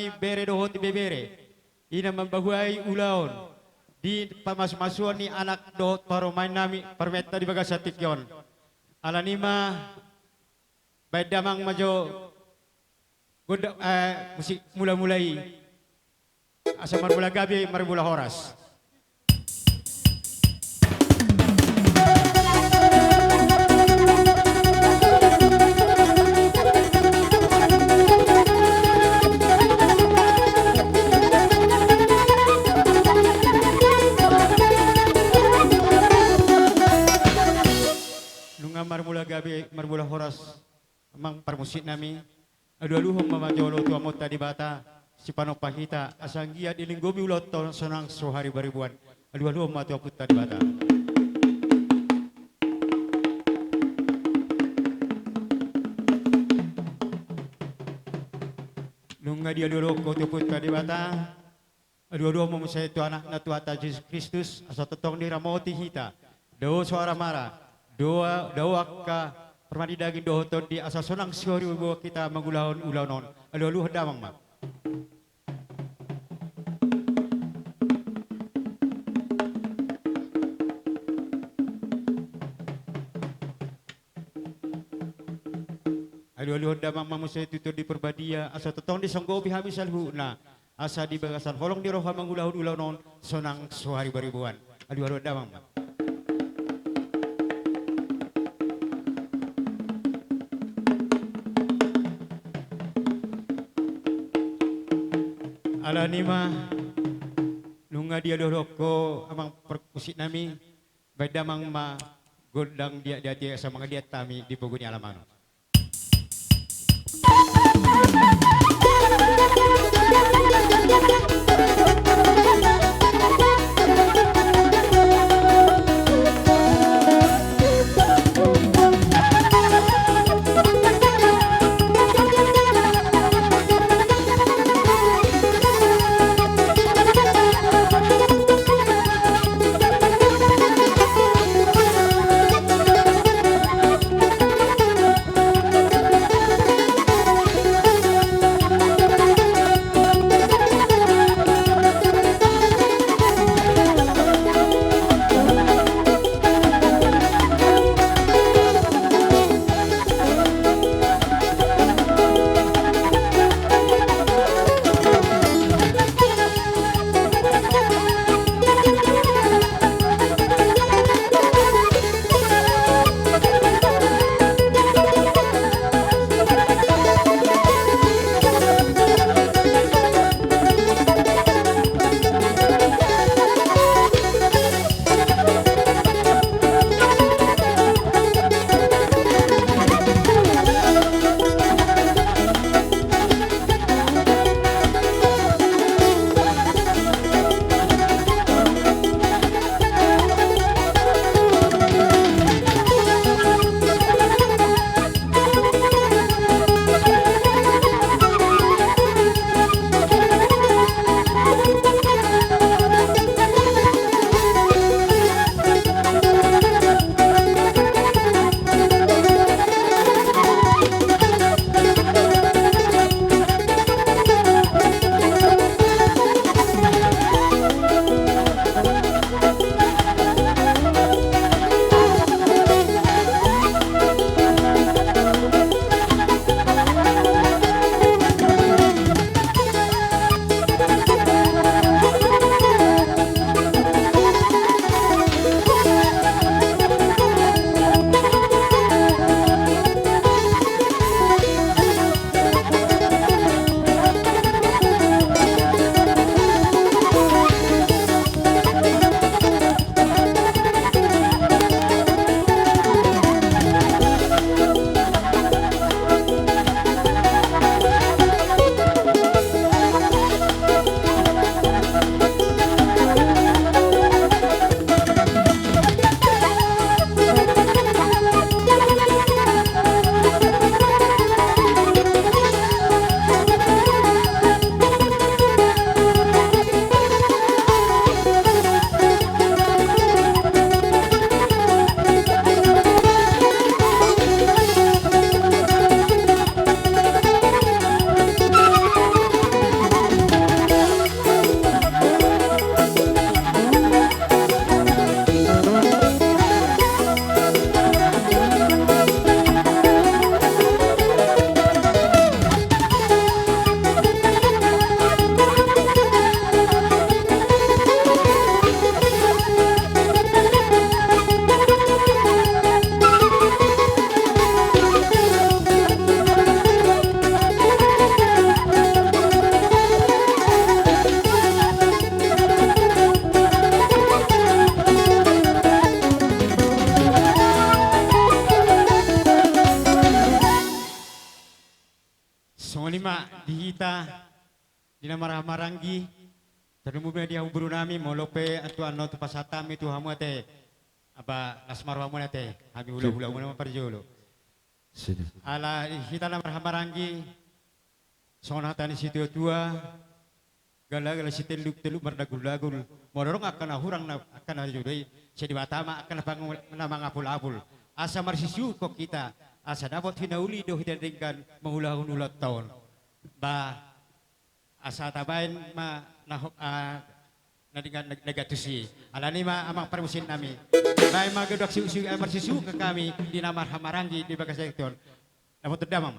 kami bere dohot bebere. Ina membahuai ulaon. Di pamas-masuan ni anak dohot paromain nami permeta di bagasatik yon. Alanima baik damang majo goda musik mula-mulai asa marbula gabi marbula horas. Marbula gabi, marbula horas, mang permusik nami. Aduh mamajolo tua mota di bata, si panopahita, asanggia di linggomi ulot ton senang sohari baribuan. Aduh matua puta di bata. Nunga dia dulu kau puta di bata. Aduh mau saya tu anak natua Yesus Kristus, asal tetong di ramoti hita. Do suara marah. Doa ka permadi daging dohoton di asal sonang siori ubo kita mengulahon ulanon alu damang mak. Alu damang mamusia tutur di perbadia asal tetong di songgobi habis alhuna asa di bagasan holong di roha mengulahon ulanon sonang suari beribuan. Alu damang mak. Alanima nunga dia doroko amang perkusik nami badamang ma gondang dia sama dia tami di pogoni alamang. Dina marah-maranggi. Terumbu dia uburu nami molope atu ano tu pasatami tu hamu ate. Aba asmar hamu ate. Kami hula-hula mo naman parjolo. Ala kita na marah-maranggi. Sona tani situ tua. Gala-gala si teluk-teluk mardagul-dagul. Morong akan ahurang na akan ajudai. Sedi batama akan namang apul-apul. Asa marsisu kok kita. Asa dapat hinauli do hidadingkan mengulah-ulah tahun. Ba asa tabain ma nadingan negatusi. Alani ma amang permusin nami. Ba magadak siu-siu marsisu ke kami di nama Hamarangi di bagas sektor. Namun terdamam.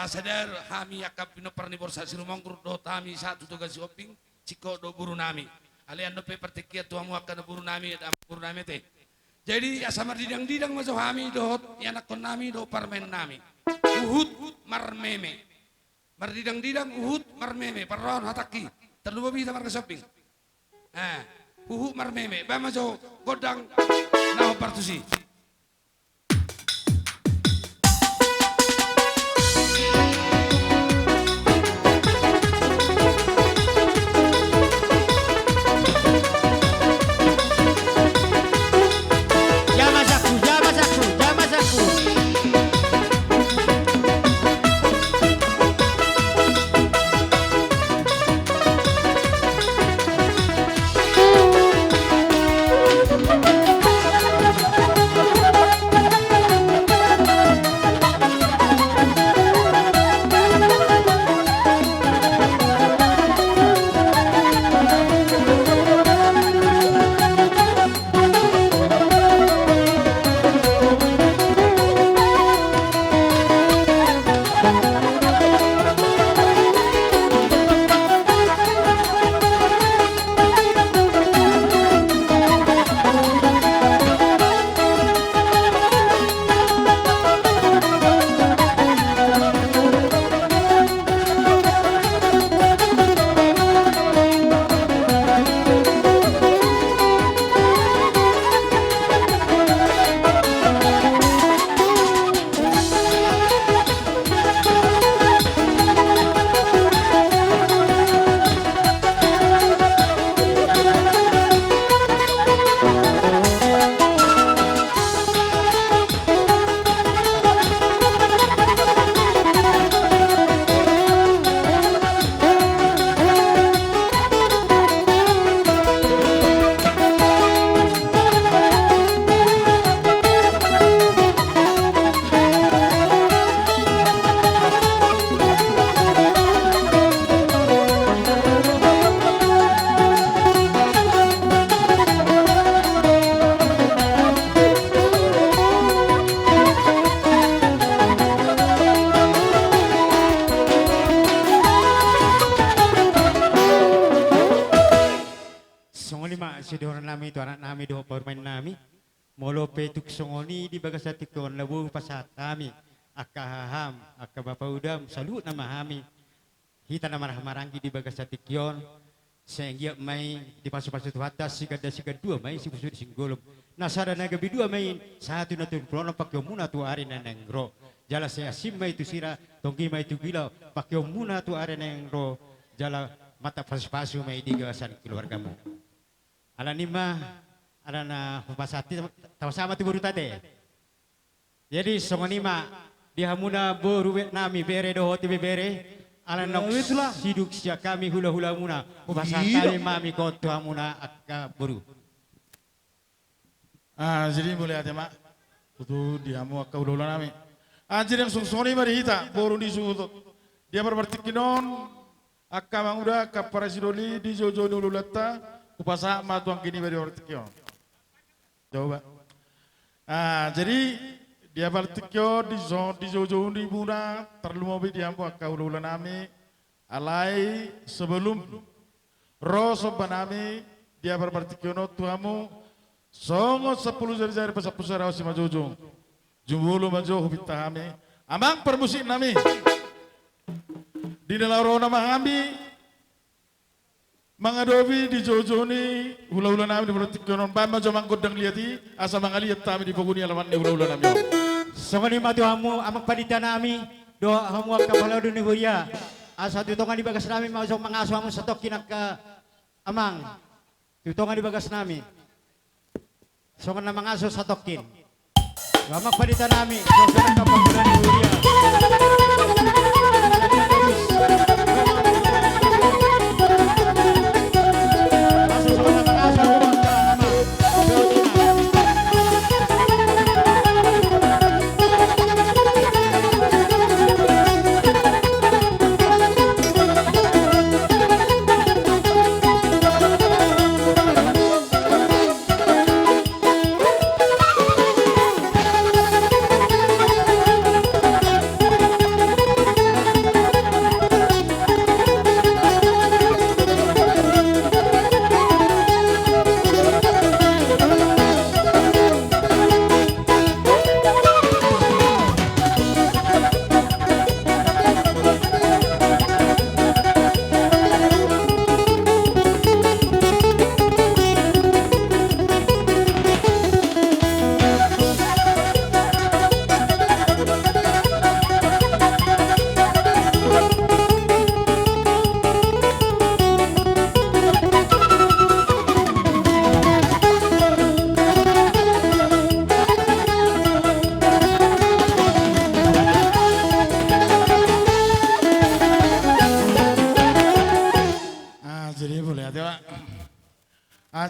Sadar kami yakap pino parnibor sa silumang do tami satu tugas shopping ciko do buru nami alian do pe pertikia tuamu akan buru nami at buru nami te jadi asamar didang maso kami do yanakon nami do parmen nami uhut marmeme mardidang uhut marmeme parron hataki terlupa bisa marka shopping uhut marmeme ba maso godang naho partusi. Songoni sidor nami itu anak nami doh permain nami. Molo petuk songoni di bagas tikon labu pasat kami. Akaham, akah bapak udam salut nama kami. Hita nama maranggi di bagas tikon. Sehingga mai di pasu-pasu atas sigada dua mai si busur singgolom. Nasara naga bidua mai satu natun prono pakai muna tu ari nanengro. Jala saya simma itu sira tonggi mai itu gila pakai muna tu ari nanengro. Jala mata pasu-pasu mai di gawasan keluargamu. Ala nima ala na pasati tahu sama tu baru tadi. Jadi songonima dihamuna boru nami bere dohoti bere. Ala nok siduk sia kami hula-hula muna. Ubasa kami mami koto muna akka buru. Jadi boleh ada mak. Itu diamu akka hula-hula nami. Jadi yang sungsoni mari hita boru di suhu. Dia berartikinon akka manguda kaparasi di jojo dulu lata. Upasa matuang kini beri berartikion. Coba. Jadi dia bertikyo di jojo di buna terlalu mobil diampu akka hula nami alai sebelum roso banami dia bertikyo no tuamu songo 10 jari pasapusara si majojo jumbulu majo hubita kami amang permusik nami di dalam rona mahami mangadobi di jojo ni hula nami di bertikyo non bama jo mangkodang liati asa mangaliat tami di poguni alaman ni hula nami. Songoni matu hamu amak panita nami doa hamu akka balau dunia huria asa tutongan di bagas nami masuk mengasuh hamu satokin akka amang tutongan di bagas nami songan na mengasuh satokin amak panita nami songan akka balau dunia huria.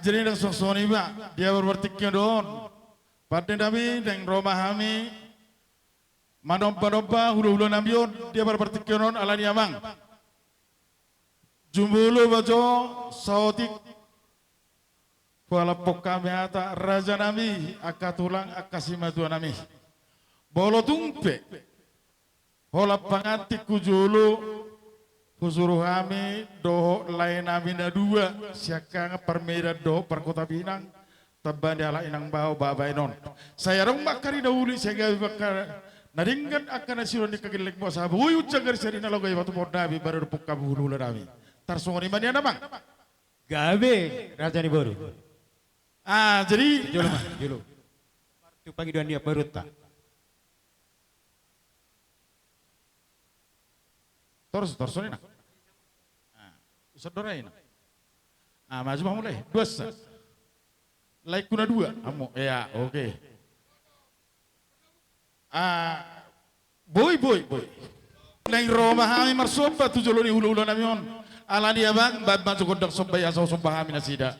Jadi yang sosoni ba dia berartikion don. Pada nabi dan romahami manompa hulu-hulu nambion dia berartikion don alani amang. Jumbulu bajo sautik Kuala kami ata raja nami akatulang akasima tua nami. Bolo tumpe. Hola pangati kujulu kusuruh kami doho lain nami na dua siakang permeda doho perkota Pinang taban ala inang bau babai non. Saya rong makari dahulu saya gawe bakar naringgan akan nasiron di kagilek mo sabu. Uy ucagar seri na logay batu nabi baru pukka bulu nami. Tarsongoni mania namang. Gabe raja ni baru. Jadi Jolo mah, jolo. Tu pagi dua dia perut tak. Torsoni nak. Saudara ini. Maju mau mulai. Dua set. Like kuna dua. Amo, ya, oke. Boy. Neng Roma kami marsoba tu joloni hulu namion. Ala dia bang, bab masuk kodok sobai asal sombah kami nasida.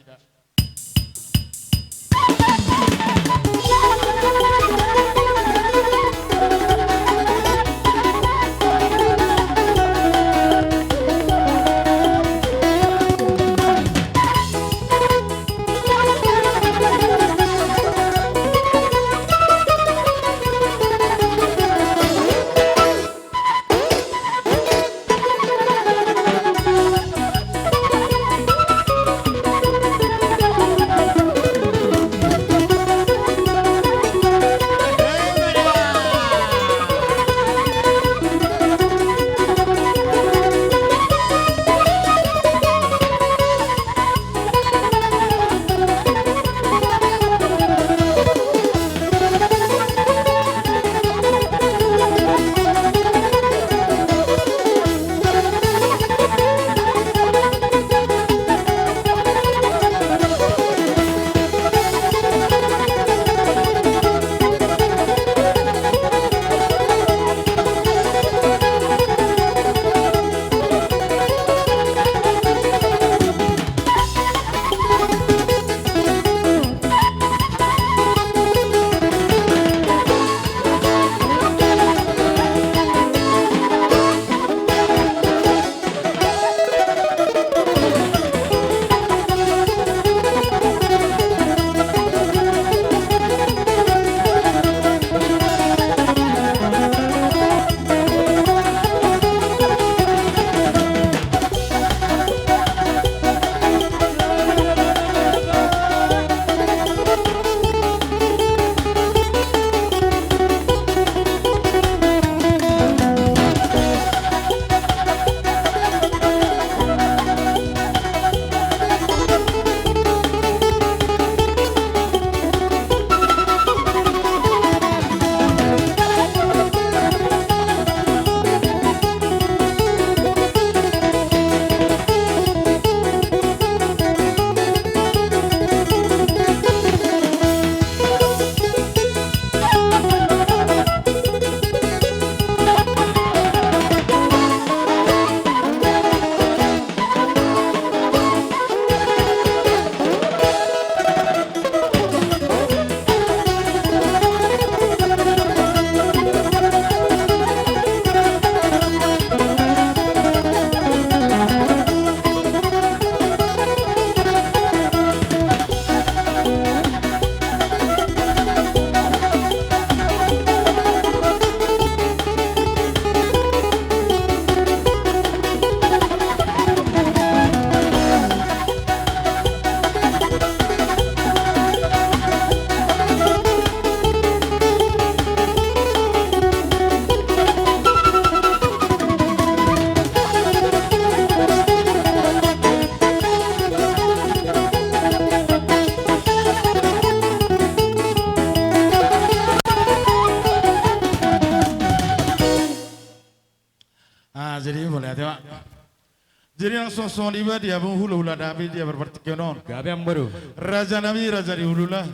Jadi langsung soniba dia hula-hula nabi dia berpartikionon. Gabi yang baru. Raja nabi raja di hulula.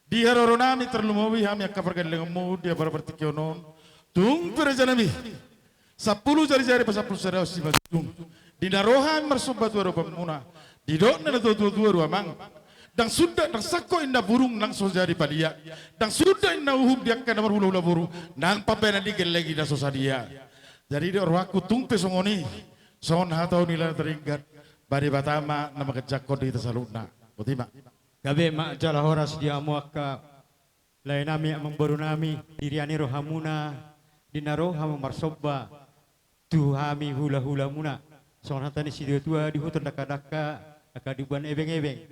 Dia roro nami terlumawi hami akka pergalengamu dia berpartikionon. Tung raja nabi. 10 jari-jari pas 10 sarau si batung. Di narohan marsobat waro pamuna. Di dok na tua ruamang. Dan sudah dan sako indah burung nang so jadi padia. Dan sudah indah uhub dia kan nomor hula-hula burung. Nang papena digel lagi dah sosa dia. Jadi dia orwaku tumpe songoni. Son hatau nila teringkat. Bari batama nama kejakko di tasaluna. Botima. Gabi mak jala horas dia muaka. Lain nami amang baru nami. Diriani rohamuna. Dinaro hamu marsoba. Tuhami hula-hula muna. Son hatani si tua di hutan daka-daka. Aka dibuan ebeng-ebeng.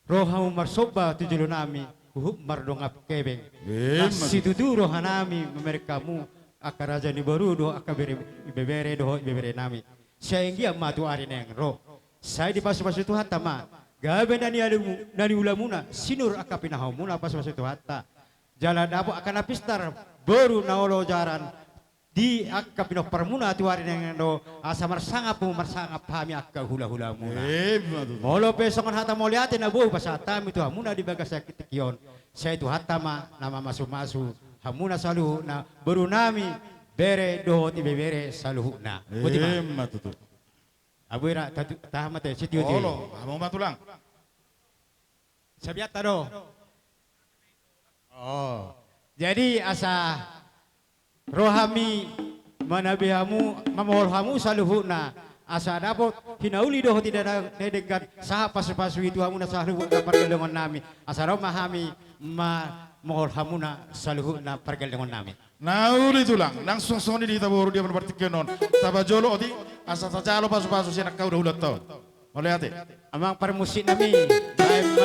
Rohamu marsoba tujulo nami. Uhub mardongap kebeng. Situ tu rohanami merekamu. Aka raja ni baru do aka bebere do bebere nami. Saya ingin matu ari neng roh. Saya di pasu-pasu tu hatta ma. Gabe nani ulamuna sinur aka pinahau muna pasu-pasu tu hatta. Jalan dapo akan apistar baru naolo jaran. Di akka pinoh permuna tu hari neng do asa marsangap hami akka hula-hula muna. Molo pesongan hatta mo liatin na buh pasata itu hamuna di bagas sakit kion. Saya itu hatta ma nama masu-masu. Hamuna saluhu na baru nami bere dohot ibebere saluhu na. Matutu. Abuira tahamate sitio ti. Olo, amo matulang. Sabiata do. Oh. Jadi asa rohami manabihamu mamolhamu saluhu na. Asa dapot hinauli dohot tidak nedegan saha pasu-pasu itu hamuna saluhu na pergelongan nami. Asa romahami mohol hamuna saluhu na pergelengan nami. Nauli tulang, langsung soni di taburu dia berpartikenon. Tabajolo odi, asa tajalo pasu-pasu sih nak kau dah ulat tau. Oleh hati. Amang permusik nami, daim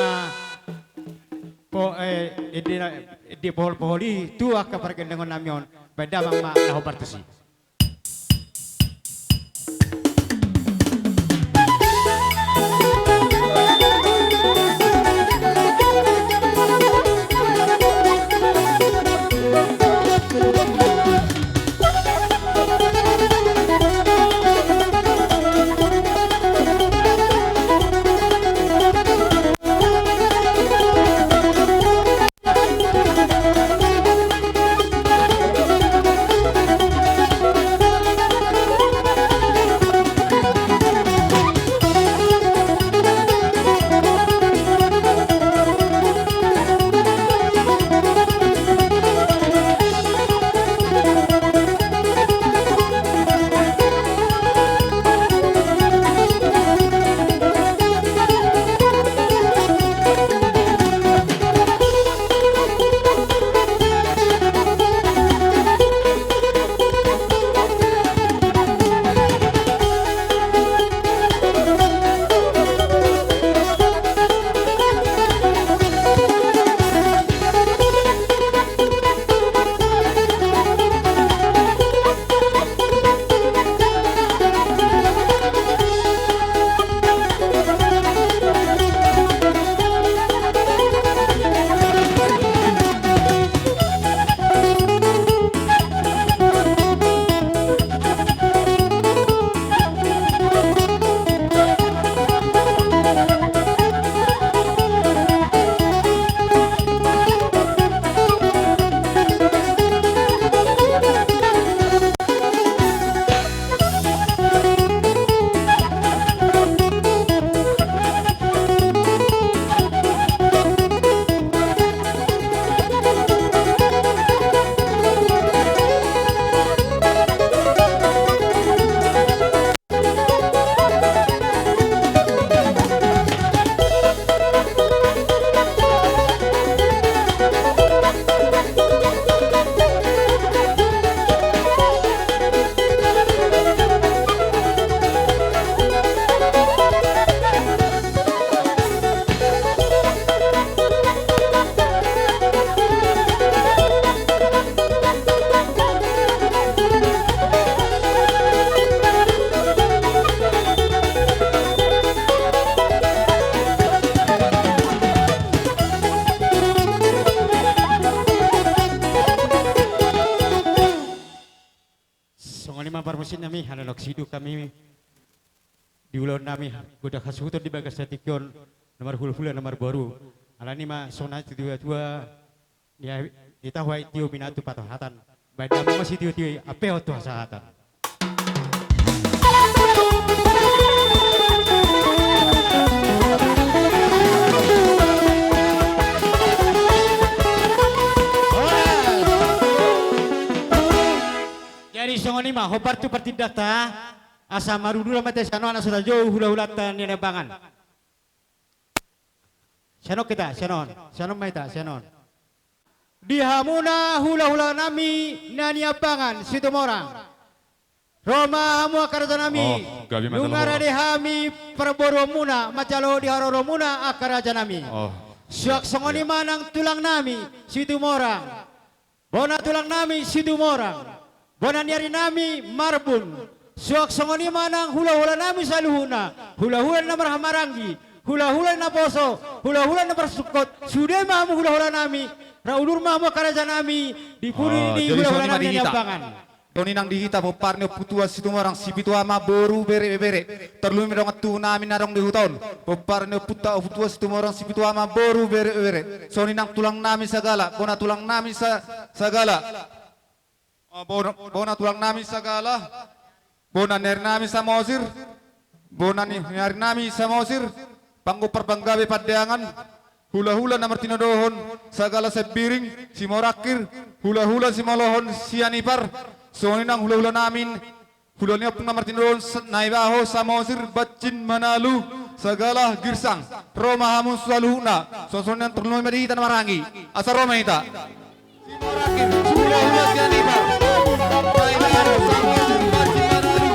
di pohol-poholi tu akka pergelengan nami on. Beda mang lahu bertusi. Songonima parmusin nami halalok sidu kami di ulau nami kuda kasuton di bagas satikyon nomor hula nomor baru alani ma sona tua ya kita huai tiu minatu patohatan baik kamu masih tiu apa itu hasahatan. Jadi songoni mah hobar tu pertindak ta asa marudu lama teh sano anak sudah jauh hula-hulatan ni nebangan. Sano kita, sano maita, sano. Dihamuna hula-hula nami nani abangan situ morang. Roma hamu akaraja nami. Nungara dihami perboro muna macalo diharoro muna akaraja nami. Suak songoni manang tulang nami situ morang. Bona tulang nami situ morang. Bona niari nami marbun. Suak songoni manang hula-hula nami saluhuna. Hula-hula na marhamarangi. Hula-hula na poso. Hula-hula na bersukot. Sudah mahamu hula-hula nami. Raulur mahamu karaja nami. Dipuri di hula-hula nami yang bangan. Toni nang dihita po parne putua situ orang sipitu ama boru bere terlumi dong tu nami narong di hutan po parne putua situ orang sipitu ama boru bere soni nang tulang nami segala bona tulang nami segala bona tulang nami segala bona ner nami samosir bona ner nami samosir panggo perbanggawe padeangan hula-hula nomor tinodohon segala sebiring simorakir hula-hula simolohon sianipar soni nang hula-hula namin hulanya pun nomor tinodohon naibaho samosir bacin manalu segala girsang Roma hamun saluhuna soni nang terlalu medita marangi asa Roma ita simorakir hula-hula sianipar naibaho samosir bacin manalu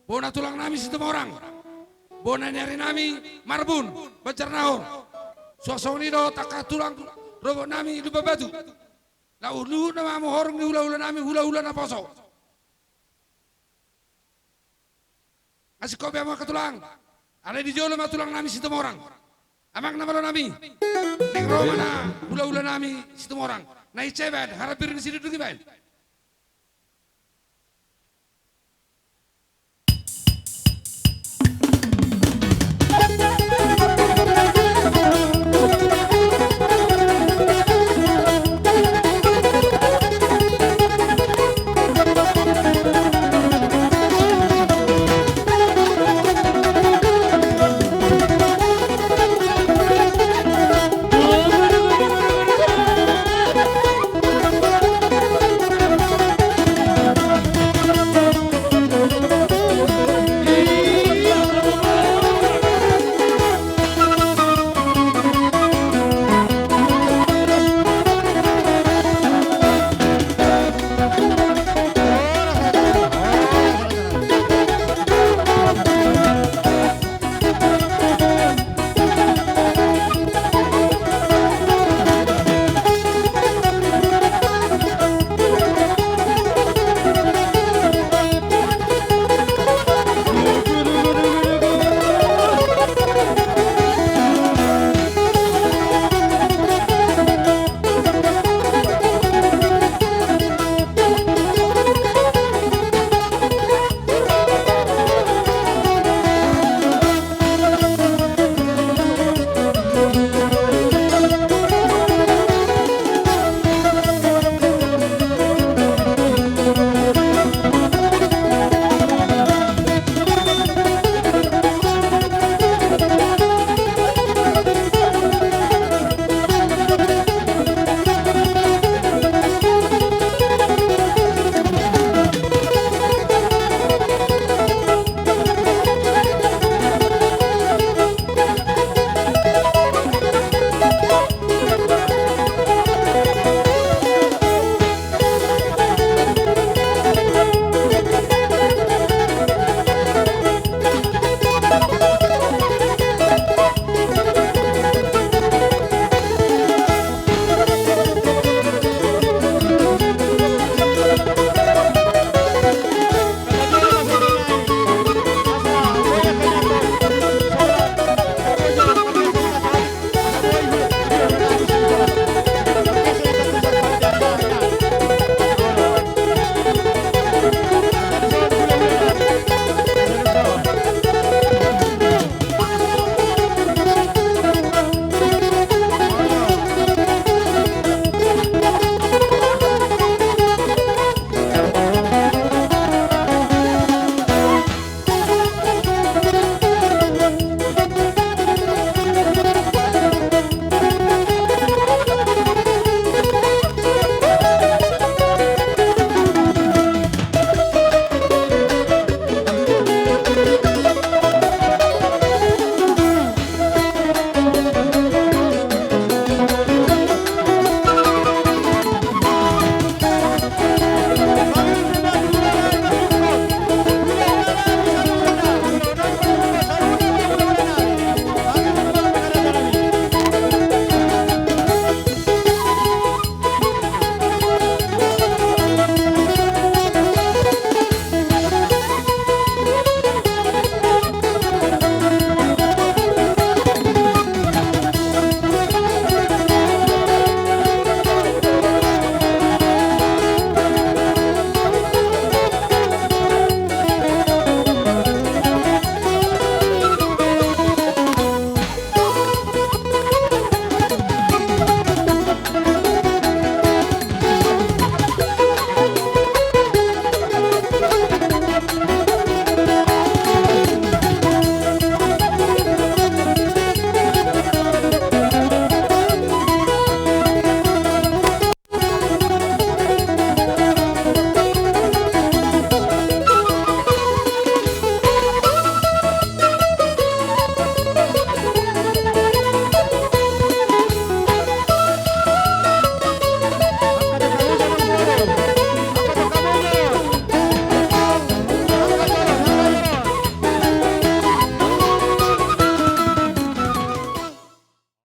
Bona tulang nami situ orang. Bona nyari nami marbun, bacarnaor. Suasoni do takah tulang robot nami lupa batu. Ulu nama mo horong ni hula-hula nami hula-hula na poso. Asik kopi ama ketulang. Ada di jolo ma tulang nami situ orang. Amang nama lo nami. Ning Roma na hula-hula nami situ orang. Nai cebet harapir ni situ dugi bain.